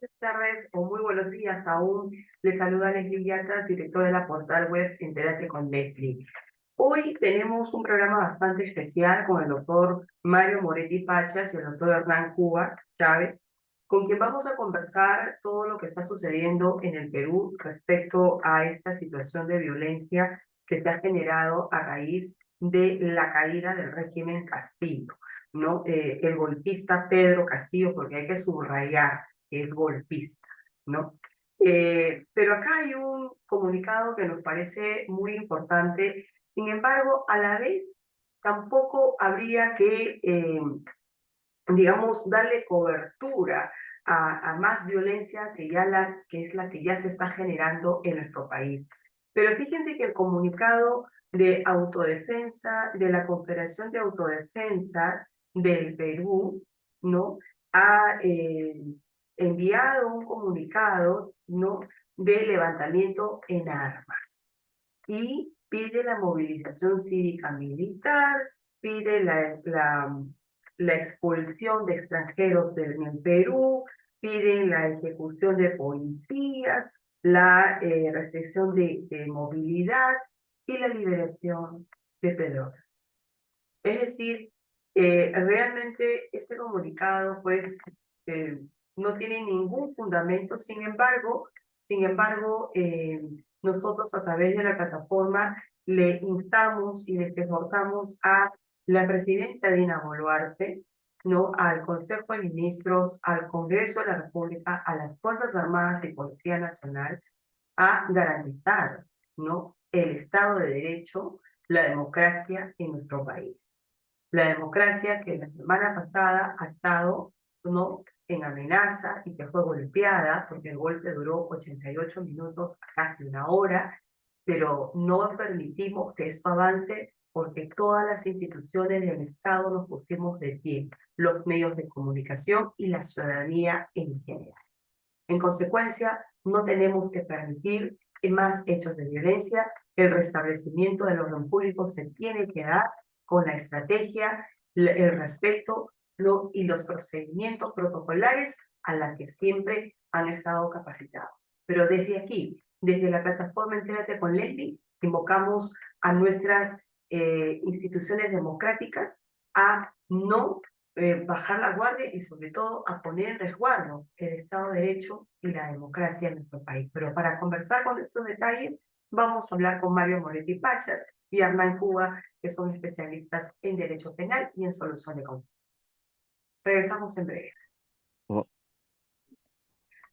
buenas tardes o muy buenos días aún. Les saluda Leslie Yatas, director de la portal web Entérate con Leslie. Hoy tenemos un programa bastante especial con el doctor Mario Moretti Pachas y el doctor Hernán Cuba Chávez, con quien vamos a conversar todo lo que está sucediendo en el Perú respecto a esta situación de violencia que se ha generado a raíz de la caída del régimen Castillo, ¿no? El golpista Pedro Castillo, porque hay que subrayar que es golpista, ¿no? Pero acá hay un comunicado que nos parece muy importante. Sin embargo, a la vez, tampoco habría que, digamos, darle cobertura a más violencia que es la que ya se está generando en nuestro país. Pero fíjense que el comunicado de autodefensa, de la Confederación de Autodefensa del Perú, ¿no? Ha enviado un comunicado, ¿no? De levantamiento en armas y pide la movilización cívica militar, pide la expulsión de extranjeros en el Perú, piden la ejecución de policías, la restricción de movilidad y la liberación de pedrogas. Es decir, realmente este comunicado pues eh, no tiene ningún fundamento. Sin embargo, nosotros a través de la plataforma le instamos y les exhortamos a la presidenta Dina Boluarte, ¿no? Al Consejo de Ministros, al Congreso de la República, a las Fuerzas Armadas y Policía Nacional, a garantizar, ¿no? El Estado de Derecho, la democracia en nuestro país. La democracia que la semana pasada ha estado, ¿no? En amenaza y que fue golpeada, porque el golpe duró 88 minutos, casi una hora, pero no permitimos que esto avance porque todas las instituciones del Estado nos pusimos de pie, los medios de comunicación y la ciudadanía en general. En consecuencia, no tenemos que permitir más hechos de violencia. El restablecimiento del orden público se tiene que dar con la estrategia, el respeto y los procedimientos protocolares a la que siempre han estado capacitados. Pero desde aquí, desde la plataforma Entérate con Leslie, invocamos a nuestras instituciones democráticas a no bajar la guardia y sobre todo a poner en resguardo el Estado de Derecho y la democracia en nuestro país. Pero para conversar con estos detalles, vamos a hablar con Mario Moretti Pachat y Hernán Cuba, que son especialistas en Derecho Penal y en Solución de Conflictos. Regresamos en breve. Oh,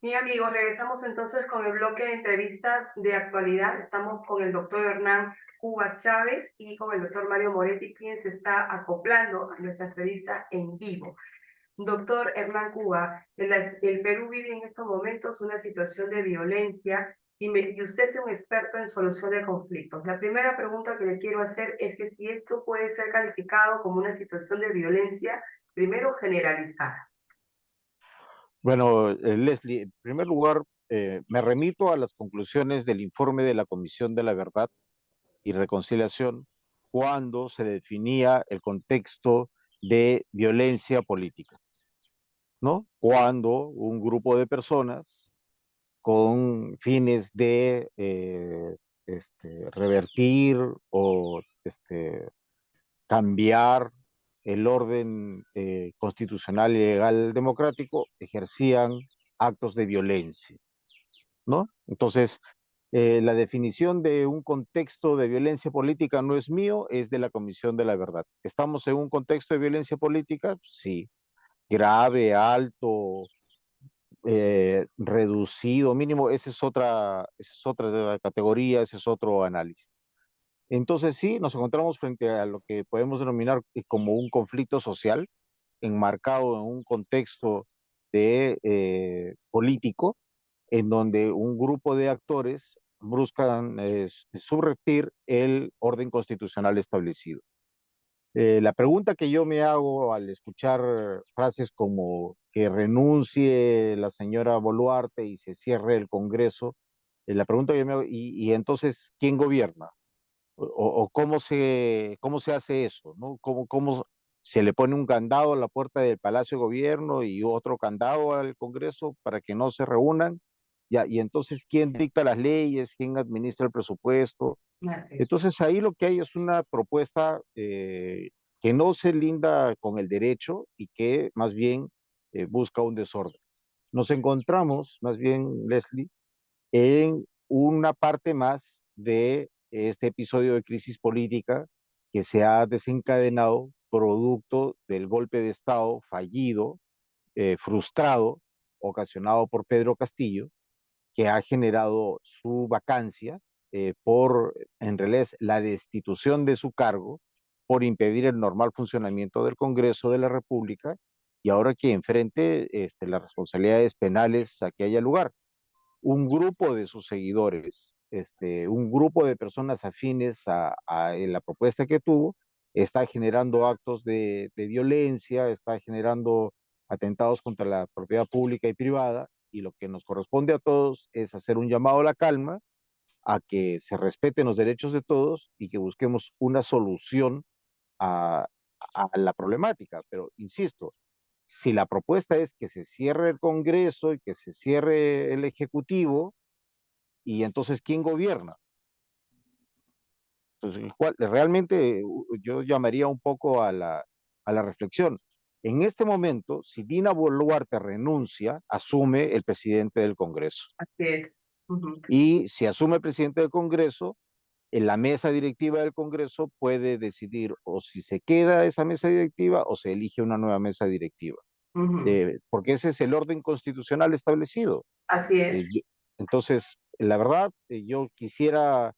Mi amigos, regresamos entonces con el bloque de entrevistas de actualidad. Estamos con el doctor Hernán Cuba Chávez y con el doctor Mario Moretti, quien se está acoplando a nuestra entrevista en vivo. Doctor Hernán Cuba, el Perú vive en estos momentos una situación de violencia y usted es un experto en solución de conflictos. La primera pregunta que le quiero hacer es que si esto puede ser calificado como una situación de violencia, primero generalizada. bueno, Leslie, en primer lugar, me remito a las conclusiones del informe de la Comisión de la Verdad y Reconciliación cuando se definía el contexto de violencia política, ¿no? Cuando un grupo de personas con fines de revertir o cambiar el orden constitucional y legal democrático, ejercían actos de violencia, ¿no? Entonces, la definición de un contexto de violencia política no es mío, es de la Comisión de la Verdad. ¿Estamos en un contexto de violencia política? Sí. Grave, alto, reducido, mínimo, esa es otra categoría, ese es otro análisis. Entonces sí, nos encontramos frente a lo que podemos denominar como un conflicto social, enmarcado en un contexto de político, en donde un grupo de actores buscan subvertir el orden constitucional establecido. La pregunta que yo me hago al escuchar frases como que renuncie la señora Boluarte y se cierre el Congreso, la pregunta que yo me hago, y entonces, ¿quién gobierna? O cómo se hace eso, ¿no? se le pone un candado a la puerta del Palacio de Gobierno y otro candado al Congreso para que no se reúnan. Ya, y entonces, ¿quién dicta las leyes? ¿Quién administra el presupuesto? Así Entonces, ahí lo que hay es una propuesta que no se linda con el derecho y que más bien busca un desorden. Nos encontramos, más bien, Leslie, en una parte más de este episodio de crisis política que se ha desencadenado producto del golpe de Estado fallido, frustrado, ocasionado por Pedro Castillo, que ha generado su vacancia por, en realidad, la destitución de su cargo por impedir el normal funcionamiento del Congreso de la República y ahora que enfrente las responsabilidades penales a que haya lugar. Un grupo de sus seguidores, un grupo de personas afines a la propuesta que tuvo, está generando actos de violencia, está generando atentados contra la propiedad pública y privada, y lo que nos corresponde a todos es hacer un llamado a la calma, a que se respeten los derechos de todos y que busquemos una solución a, a la problemática. Pero, insisto, si la propuesta es que se cierre el Congreso y que se cierre el Ejecutivo, y entonces, ¿quién gobierna? Entonces, realmente yo llamaría un poco a la reflexión. En este momento, si Dina Boluarte renuncia, asume el presidente del Congreso. es. Ujú, Y si asume el presidente del Congreso, en la mesa directiva del Congreso puede decidir o si se queda esa mesa directiva o se elige una nueva mesa directiva. ujú. Porque ese es el orden constitucional establecido. Así Eh, es. yo- entonces, la verdad, yo quisiera,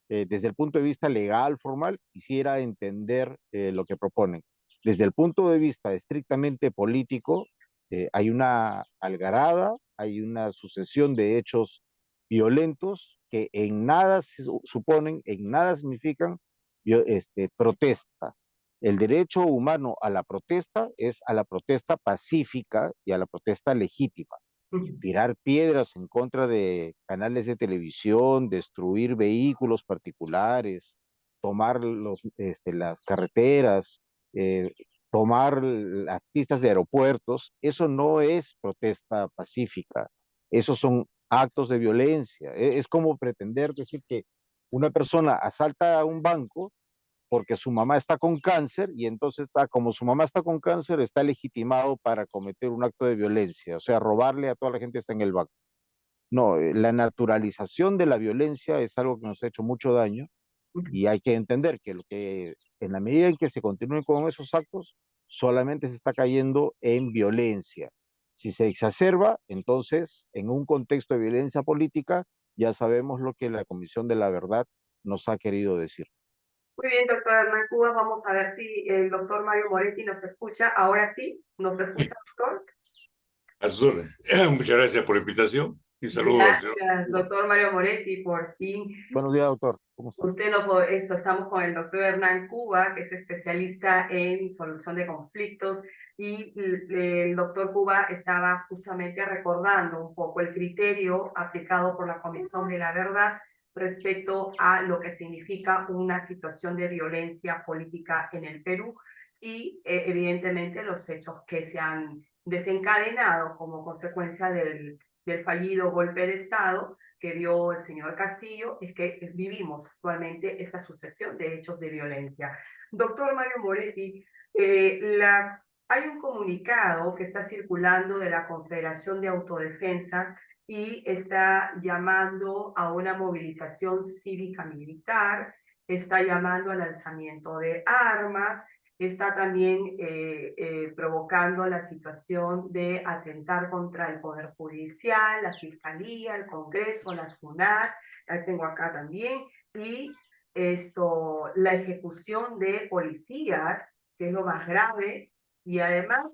desde el punto de vista legal, formal, quisiera entender lo que proponen. Desde el punto de vista estrictamente político, hay una algarada, hay una sucesión de hechos violentos que en nada se suponen, en nada significan protesta. El derecho humano a la protesta es a la protesta pacífica y a la protesta legítima. Ujú. Tirar piedras en contra de canales de televisión, destruir vehículos particulares, tomar las carreteras, eh, tomar las pistas de aeropuertos, eso no es protesta pacífica, esos son actos de violencia. Es como pretender decir que una persona asalta a un banco porque su mamá está con cáncer y entonces, como su mamá está con cáncer, está legitimado para cometer un acto de violencia, o sea, robarle a toda la gente que está en el banco. No, la naturalización de la violencia es algo que nos ha hecho mucho daño y hay que entender que, en la medida en que se continúen con esos actos, solamente se está cayendo en violencia. Si se exacerba, entonces, en un contexto de violencia política, ya sabemos lo que la Comisión de la Verdad nos ha querido decir. Muy bien, doctor Hernán Cubas, vamos a ver si el doctor Mario Moretti nos escucha. Ahora sí, ¿nos escucha, doctor? A sus órdenes. Muchas gracias por la invitación y saludo al señor. Gracias, doctor Mario Moretti, por fin. Buenos días, doctor. ¿Cómo está? Estamos con el doctor Hernán Cuba, que es especialista en solución de conflictos, y el doctor Cuba estaba justamente recordando un poco el criterio aplicado por la Comisión de la Verdad respecto a lo que significa una situación de violencia política en el Perú y evidentemente los hechos que se han desencadenado como consecuencia del fallido golpe de Estado que dio el señor Castillo, es que vivimos actualmente esta sucesión de hechos de violencia. Doctor Mario Moretti, hay un comunicado que está circulando de la Confederación de Autodefensa y está llamando a una movilización cívica militar, está llamando al alzamiento de armas, está también provocando la situación de atentar contra el Poder Judicial, la Fiscalía, el Congreso, la SUNAT, la tengo acá también, y la ejecución de policías, que es lo más grave, y además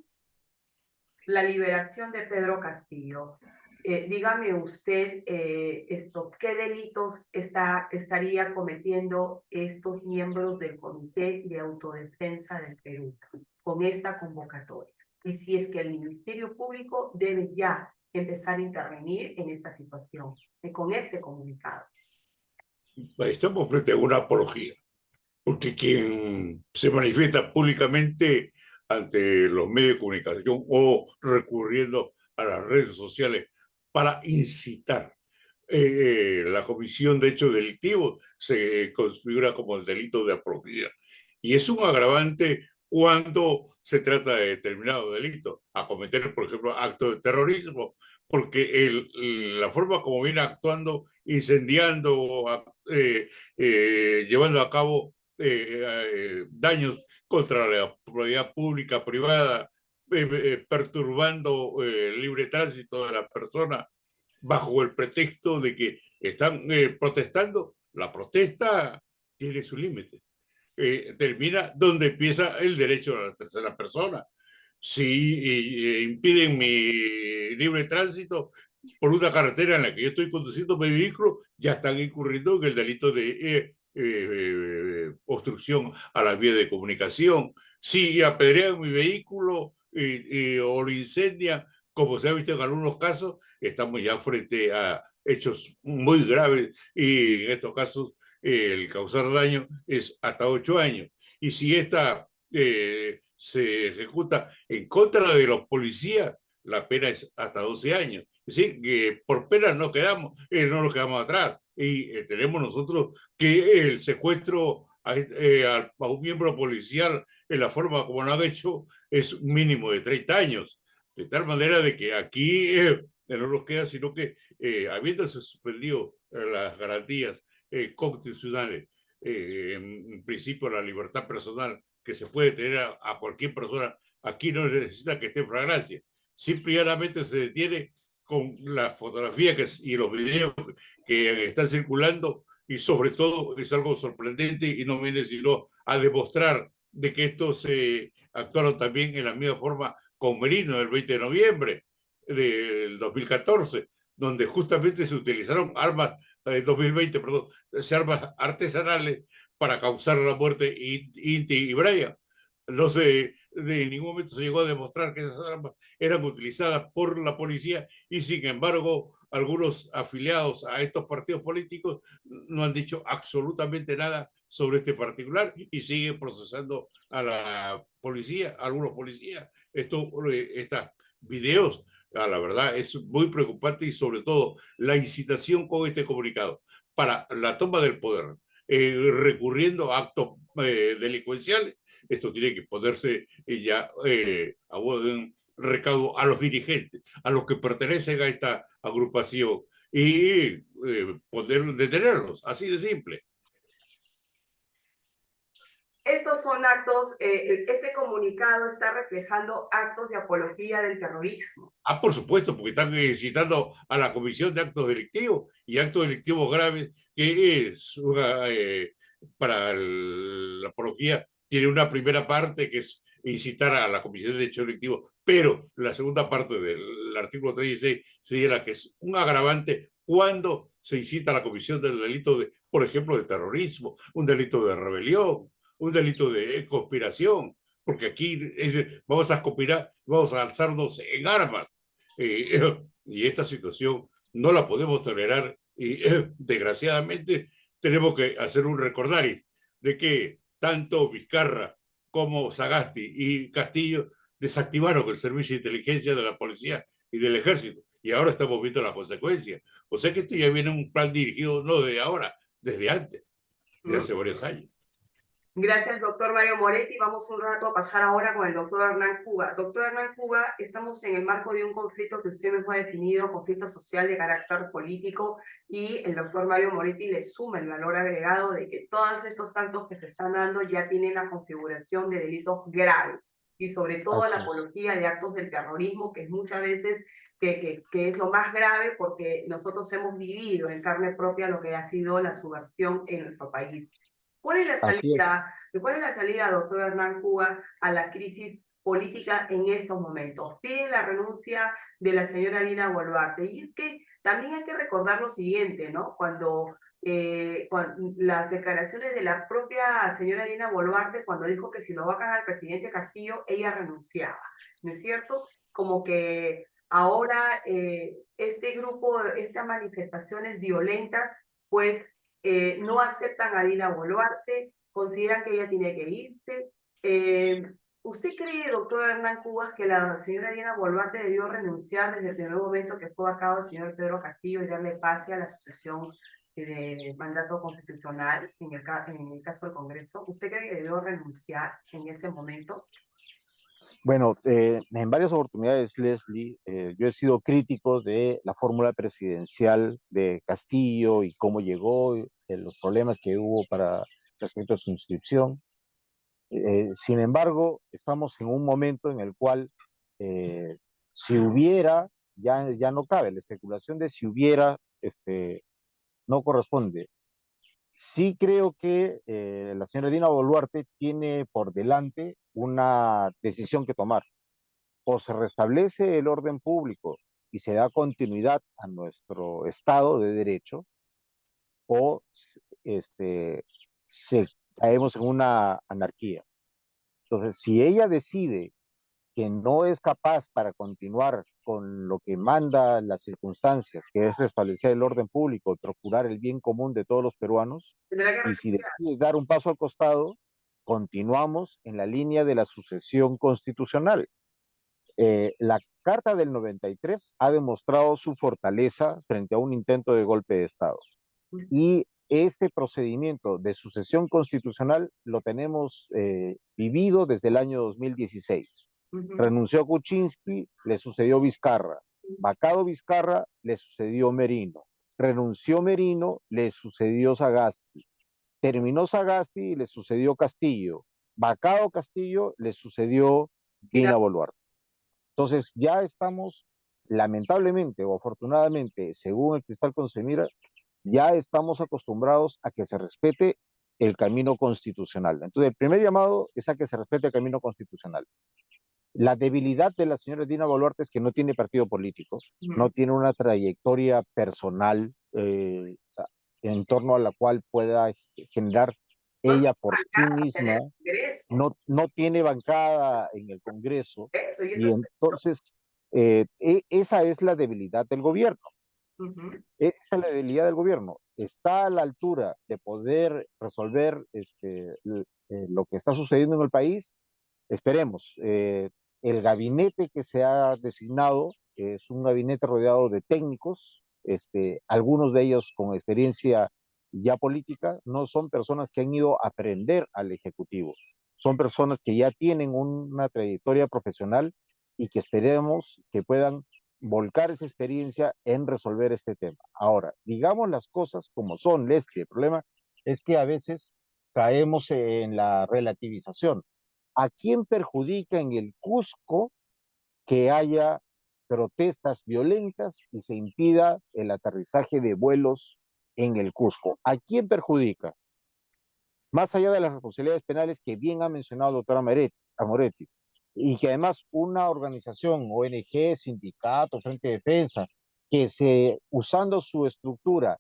la liberación de Pedro Castillo. Dígame usted, ¿qué delitos estaría cometiendo estos miembros del Comité de Autodefensa del Perú con esta convocatoria? Y si es que el Ministerio Público debe ya empezar a intervenir en esta situación, con este comunicado. Estamos frente a una apología, porque quien se manifiesta públicamente ante los medios de comunicación o recurriendo a las redes sociales para incitar. La comisión de hechos delictivos se configura como el delito de apología. Y es un agravante cuando se trata de determinado delito, a cometer, por ejemplo, actos de terrorismo, porque la forma como viene actuando, incendiando, llevando a cabo daños contra la propiedad pública, privada, perturbando el libre tránsito de las personas bajo el pretexto de que están protestando. La protesta tiene su límite. Termina donde empieza el derecho a la tercera persona. Si impiden mi libre tránsito por una carretera en la que yo estoy conduciendo mi vehículo, ya están incurriendo en el delito de obstrucción a las vías de comunicación. Si apedrean mi vehículo o lo incendian, como se ha visto en algunos casos, estamos ya frente a hechos muy graves y en estos casos el causar daño es hasta 8 años. Y si esta se ejecuta en contra de los policías, la pena es hasta 12 años. Es decir, que por pena no nos quedamos atrás. Y tenemos nosotros que el secuestro a un miembro policial en la forma como lo han hecho es un mínimo de 30 años. De tal manera de que aquí no nos queda sino que habiéndose suspendido las garantías constitucionales, en principio la libertad personal que se puede tener a cualquier persona, aquí no necesita que esté en flagrancia. Simplemente se detiene con la fotografía y los videos que están circulando y sobre todo es algo sorprendente y no viene sino a demostrar de que estos actuaron también en la misma forma con Merino el 20 de noviembre del 2014, donde justamente se utilizaron armas, 2020, perdón, armas artesanales para causar la muerte de Inti y Brian. No se, de ningún momento se llegó a demostrar que esas armas eran utilizadas por la policía y sin embargo algunos afiliados a estos partidos políticos no han dicho absolutamente nada sobre este particular y siguen procesando a la policía, a algunos policías. Estos videos, la verdad, es muy preocupante y sobre todo la incitación con este comunicado para la toma del poder, recurriendo a actos delincuenciales. Esto tiene que ponerse ya a buen recaudo a los dirigentes, a los que pertenecen a esta agrupación y poder detenerlos, así de simple. Estos son actos, este comunicado está reflejando actos de apología del terrorismo. Ah, por supuesto, porque están citando a la Comisión de Actos Delictivos y actos delictivos graves, que es para la apología, tiene una primera parte que es incitar a la Comisión de Hechos Delictivos, pero la segunda parte del artículo 36 señala que es un agravante cuando se incita a la comisión del delito de, por ejemplo, de terrorismo, un delito de rebelión, un delito de conspiración, porque aquí vamos a conspirar, vamos a alzarnos en armas. Y esta situación no la podemos tolerar y desgraciadamente tenemos que hacer un recordaris de que tanto Vizcarra como Sagasti y Castillo desactivaron el servicio de inteligencia de la policía y del ejército y ahora estamos viendo las consecuencias. O sea que esto ya viene un plan dirigido no de ahora, desde antes, de hace varios años. Gracias, doctor Mario Moretti. Vamos un rato a pasar ahora con el doctor Hernán Cuba. Doctor Hernán Cuba, estamos en el marco de un conflicto que usted mismo ha definido, conflicto social de carácter político, y el doctor Mario Moretti le suma el valor agregado de que todos estos tantos que se están dando ya tienen la configuración de delitos graves, y sobre todo la apología de actos del terrorismo, que es muchas veces que es lo más grave porque nosotros hemos vivido en carne propia lo que ha sido la subversión en nuestro país. ¿Cuál es la salida, doctor Hernán Cuba, a la crisis política en estos momentos? Piden la renuncia de la señora Dina Boluarte. Y es que también hay que recordar lo siguiente, ¿no? Cuando las declaraciones de la propia señora Dina Boluarte, cuando dijo que si lo vacan al presidente Castillo, ella renunciaba, ¿no es cierto? Como que ahora este grupo, estas manifestaciones violentas, pues no aceptan a Dina Boluarte, consideran que ella tiene que irse. ¿Usted cree, doctor Hernán Cubas, que la señora Dina Boluarte debió renunciar desde el primer momento que fue vacado el señor Pedro Castillo y darle pase a la sucesión de mandato constitucional en el caso del Congreso? ¿Usted cree que debió renunciar en ese momento? Bueno, en varias oportunidades, Leslie, yo he sido crítico de la fórmula presidencial de Castillo y cómo llegó, los problemas que hubo para respecto a su inscripción. Sin embargo, estamos en un momento en el cual, si hubiera, ya no cabe, la especulación de si hubiera, no corresponde. Sí creo que la señora Dina Boluarte tiene por delante una decisión que tomar. O se restablece el orden público y se da continuidad a nuestro Estado de Derecho, o se caemos en una anarquía. Entonces, si ella decide que no es capaz para continuar con lo que manda las circunstancias, que es restablecer el orden público y procurar el bien común de todos los peruanos, Tendrá que y si renunciar. decide dar un paso al costado, continuamos en la línea de la sucesión constitucional. La Carta del 93 ha demostrado su fortaleza frente a un intento de golpe de Estado. Y este procedimiento de sucesión constitucional lo tenemos vivido desde el año 2016. Renunció Kuczynski, le sucedió Vizcarra. Vacado Vizcarra, le sucedió Merino. Renunció Merino, le sucedió Sagasti. Terminó Sagasti, le sucedió Castillo. Vacado Castillo, le sucedió Dina Boluarte. Entonces ya estamos, lamentablemente o afortunadamente, según el cristal con Semira, ya estamos acostumbrados a que se respete el camino constitucional. Entonces, el primer llamado es a que se respete el camino constitucional. La debilidad de la señora Dina Boluarte es que no tiene partido político, no tiene una trayectoria personal en torno a la cual pueda generar ella por sí misma, no tiene bancada en el Congreso, y entonces esa es la debilidad del gobierno. Esa es la debilidad del gobierno. Está a la altura de poder resolver lo que está sucediendo en el país. Esperemos. El gabinete que se ha designado es un gabinete rodeado de técnicos, algunos de ellos con experiencia ya política. No son personas que han ido a aprender al Ejecutivo, son personas que ya tienen una trayectoria profesional y que esperemos que puedan volcar esa experiencia en resolver este tema. Ahora, digamos las cosas como son, Leslie. El problema es que a veces caemos en la relativización. ¿A quién perjudica en el Cusco que haya protestas violentas y se impida el aterrizaje de vuelos en el Cusco? ¿A quién perjudica? Más allá de las responsabilidades penales que bien ha mencionado el doctor Amoretti, y que además una organización, ONG, sindicato, Frente de Defensa, usando su estructura,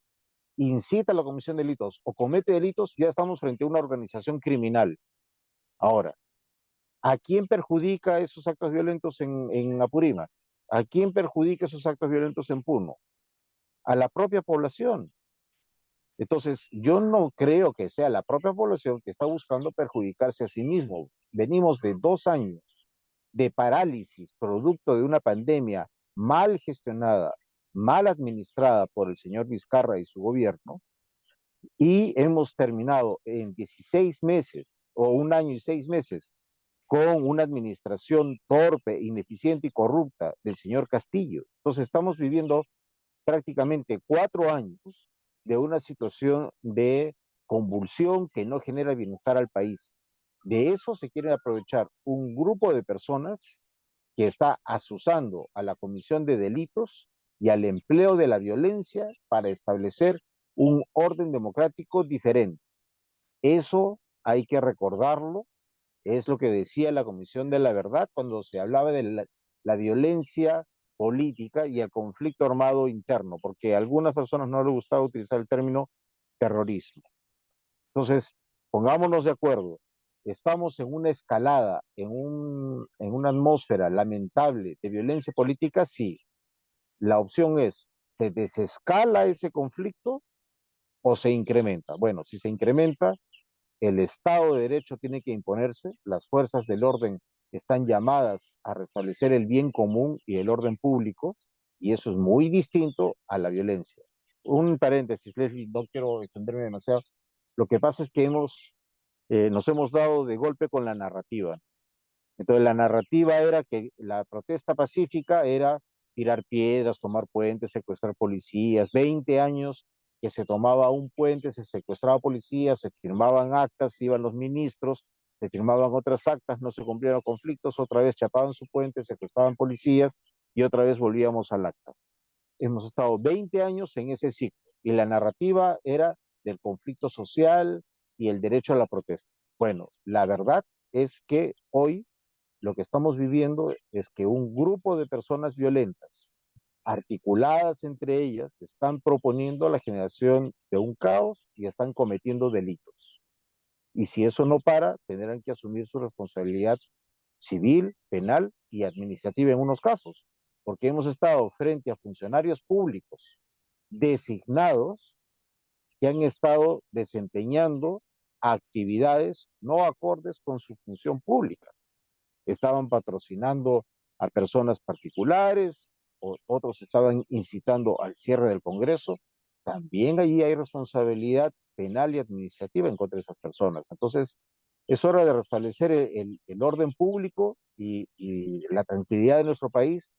incita a la comisión de delitos o comete delitos, ya estamos frente a una organización criminal. Ahora, ¿a quién perjudica esos actos violentos en Apurímac? ¿A quién perjudica esos actos violentos en Puno? A la propia población. Entonces, yo no creo que sea la propia población que está buscando perjudicarse a sí mismo. Venimos de 2 años de parálisis producto de una pandemia mal gestionada, mal administrada por el señor Vizcarra y su gobierno, y hemos terminado en 16 meses o 1 año y 6 meses con una administración torpe, ineficiente y corrupta del señor Castillo. Entonces estamos viviendo prácticamente 4 años de una situación de convulsión que no genera bienestar al país. De eso se quiere aprovechar un grupo de personas que está asusando a la comisión de delitos y al empleo de la violencia para establecer un orden democrático diferente. Eso hay que recordarlo. Es lo que decía la Comisión de la Verdad cuando se hablaba de la violencia política y el conflicto armado interno, porque a algunas personas no les gustaba utilizar el término terrorismo. Entonces, pongámonos de acuerdo. Estamos en una escalada, en una atmósfera lamentable de violencia política, sí. La opción es, ¿se desescala ese conflicto o se incrementa? Bueno, si se incrementa, el Estado de Derecho tiene que imponerse, las fuerzas del orden están llamadas a restablecer el bien común y el orden público, y eso es muy distinto a la violencia. Un paréntesis, Leslie, no quiero extenderme demasiado. Lo que pasa es que nos hemos dado de golpe con la narrativa. Entonces, la narrativa era que la protesta pacífica era tirar piedras, tomar puentes, secuestrar policías. 20 años que se tomaba un puente, se secuestraba policías, se firmaban actas, iban los ministros, se firmaban otras actas, no se cumplían los conflictos, otra vez chapaban su puente, secuestraban policías y otra vez volvíamos al acta. Hemos estado 20 años en ese ciclo y la narrativa era del conflicto social y el derecho a la protesta. Bueno, la verdad es que hoy lo que estamos viviendo es que un grupo de personas violentas, articuladas entre ellas, están proponiendo la generación de un caos y están cometiendo delitos. Y si eso no para, tendrán que asumir su responsabilidad civil, penal y administrativa en unos casos, porque hemos estado frente a funcionarios públicos designados que han estado desempeñando actividades no acordes con su función pública. Estaban patrocinando a personas particulares, otros estaban incitando al cierre del Congreso. También allí hay responsabilidad penal y administrativa en contra de esas personas. Entonces, es hora de restablecer el orden público y la tranquilidad de nuestro país.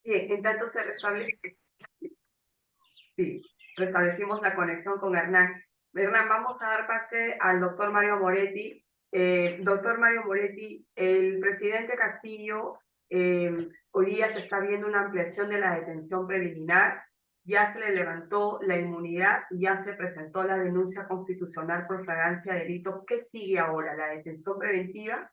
En tanto se restablece, sí, restablecimos la conexión con Hernán. Hernán, vamos a dar pase al doctor Mario Moretti. Doctor Mario Moretti, el presidente Castillo, hoy día se está viendo una ampliación de la detención preliminar, ya se le levantó la inmunidad, ya se presentó la denuncia constitucional por flagrancia de delito. ¿Qué sigue ahora? ¿La detención preventiva?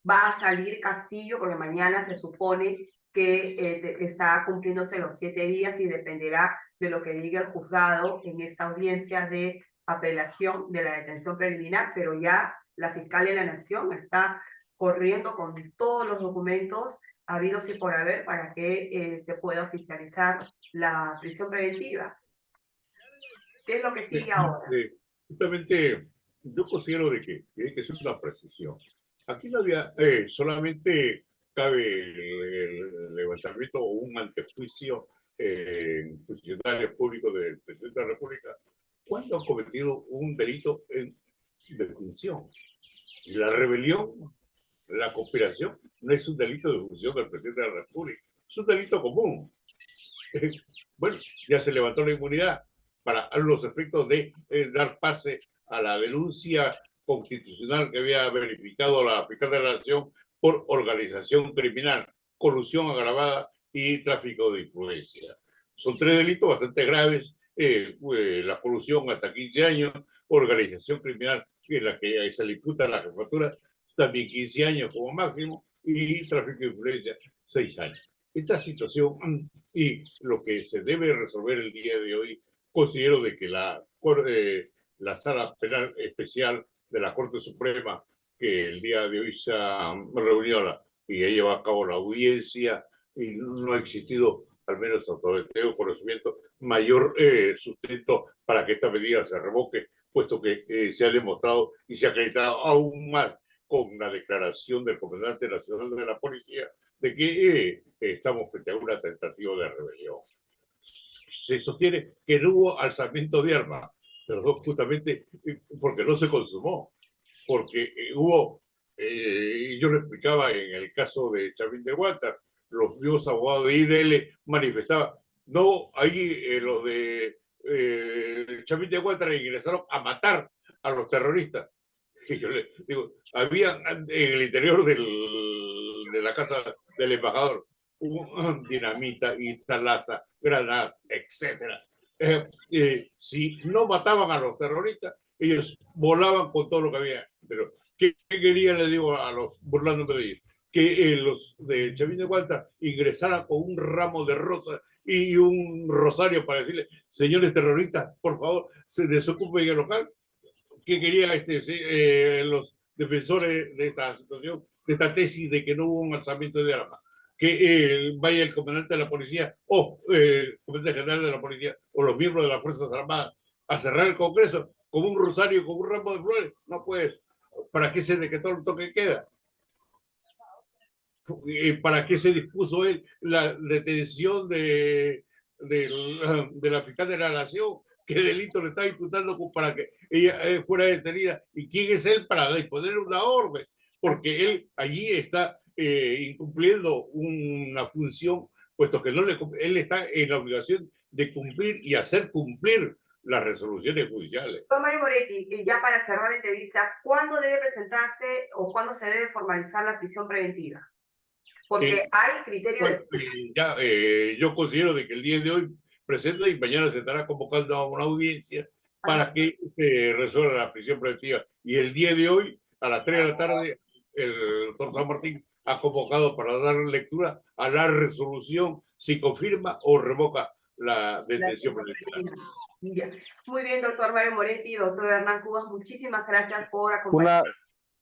¿Va a salir Castillo? Porque mañana se supone que está cumpliéndose los 7 días y dependerá de lo que diga el juzgado en esta audiencia de apelación de la detención preliminar, pero ya la fiscal de la Nación está corriendo con todos los documentos habidos y por haber para que se pueda oficializar la prisión preventiva. ¿Qué es lo que sigue ahora? Justamente, yo considero de que tiene que ser una precisión. Aquí no había, solamente cabe el levantamiento o un antejuicio en funcionarios públicos del presidente de la República cuando han cometido un delito de función. La rebelión, la conspiración, no es un delito de función del presidente de la República, es un delito común. Bueno, ya se levantó la inmunidad para los efectos de dar pase a la denuncia constitucional que había verificado la fiscal de la Nación por organización criminal, colusión agravada y tráfico de influencia. Son 3 delitos bastante graves, la colusión hasta 15 años, organización criminal en la que se le imputa la jefatura también 15 años como máximo y tráfico de influencia 6 años. Esta situación y lo que se debe resolver el día de hoy, considero de que la Sala Penal Especial de la Corte Suprema, que el día de hoy se ha reunido y ha llevado a cabo la audiencia y no ha existido, al menos hasta donde tengo conocimiento, mayor sustento para que esta medida se revoque, puesto que se ha demostrado y se ha acreditado aún más con la declaración del comandante nacional de la policía de que estamos frente a una tentativa de rebelión. Se sostiene que no hubo alzamiento de armas, pero no, justamente porque no se consumó, porque hubo, yo lo explicaba en el caso de Chavín de Guanta, los mismos abogados de IDL manifestaban, no, ahí los de Chavín de Guanta ingresaron a matar a los terroristas. Y yo le digo, había en el interior de la casa del embajador dinamita, instalaza, granadas, etc. Si no mataban a los terroristas, ellos volaban con todo lo que había. Pero, ¿qué querían, le digo a los burlándome de ellos? Que los de Chavín de Guanta ingresaran con un ramo de rosas y un rosario para decirle, señores terroristas, por favor, se desocupen el local. ¿Qué querían los defensores de esta situación, de esta tesis de que no hubo un alzamiento de armas? que vaya el comandante de la policía o el comandante general de la policía o los miembros de las Fuerzas Armadas a cerrar el Congreso con un rosario, con un ramo de flores. No puedes. ¿Para qué se decretó el toque de queda? ¿Para qué se dispuso él la detención de la fiscal de la Nación? ¿Qué delito le está imputando para que ella fuera detenida? ¿Y quién es él para disponer una orden? Porque él allí está incumpliendo una función, puesto que él está en la obligación de cumplir y hacer cumplir las resoluciones judiciales. Doctor Mario Moretti, y ya para cerrar la entrevista, ¿cuándo debe presentarse o cuándo se debe formalizar la prisión preventiva? Porque hay criterios yo considero de que el día de hoy presenta y mañana se estará convocando a una audiencia para que se resuelva la prisión preventiva. Y el día de hoy, a las 3 de la tarde, el doctor San Martín ha convocado para dar lectura a la resolución si confirma o revoca la detención preventiva. Muy bien, doctor Mario Moretti, doctor Hernán Cubas, muchísimas gracias por acompañarnos.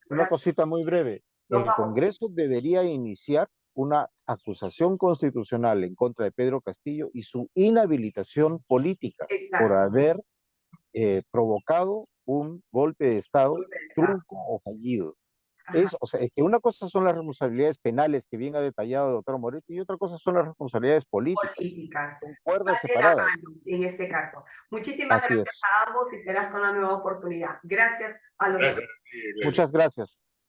Una cosita muy breve. El Congreso debería iniciar una acusación constitucional en contra de Pedro Castillo y su inhabilitación política por haber provocado un golpe de Estado trunco o fallido. O sea, es que una cosa son las responsabilidades penales que bien ha detallado el doctor Moretti y otra cosa son las responsabilidades políticas. Son cuerdas separadas. En este caso. Muchísimas gracias a ambos y será hasta una nueva oportunidad. Gracias a los dos. Muchas gracias.